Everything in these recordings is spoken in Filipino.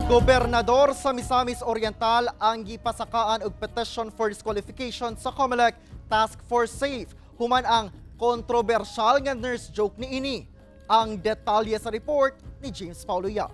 Gobernador sa Misamis Oriental ang gipasakaan og petition for disqualification sa COMELEC Task Force Safe. Human ang kontrobersyal nga nurse joke ni ini. Ang detalye sa report ni James Paulo Yap.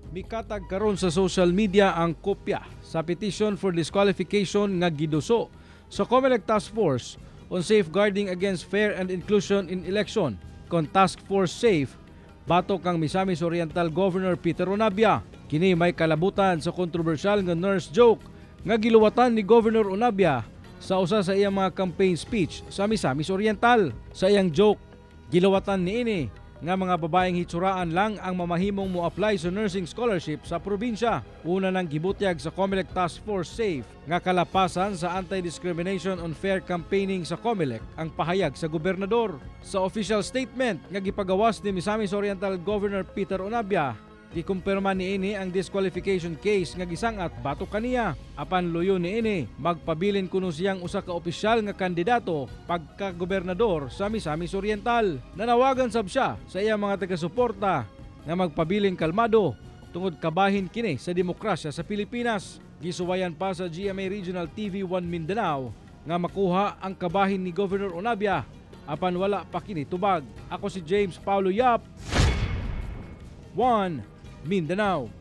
Mikatag karon sa social media ang kopya sa petition for disqualification nga giduso sa COMELEC Task Force on Safeguarding Against Fair and Inclusion in Election kon Task Force Safe batok kang Misamis Oriental Governor Peter Onabia. Kini may kalabutan sa kontrobersyal nga nurse joke nga giluwatan ni Governor Onabia sa usa sa iyang mga campaign speech sa Misamis Oriental. Sa iyang joke, giluwatan niini nga mga babaeng hitsuraan lang ang mamahimong mo-apply sa nursing scholarship sa probinsya. Una nang gibutyag sa COMELEC Task Force Safe nga kalapasan sa Anti-Discrimination on Fair Campaigning sa COMELEC ang pahayag sa gobernador. Sa official statement nga gipagawas ni Misamis Oriental Governor Peter Onabia, gikumpirma niini ang disqualification case nga gisangat batok kaniya. Apan luyo niini, magpabilin kuno siyang usa ka opisyal nga kandidato pagka-gobernador sa Misamis Oriental. Nanawagan sab siya sa iyang mga taga-suporta nga magpabiling kalmado tungod kabahin kini sa demokrasya sa Pilipinas. Gisuwayan pa sa GMA Regional TV1 Mindanao nga makuha ang kabahin ni Governor Onabia apan wala pa kini tubag. Ako si James Paulo Yap, 1 Mindanao.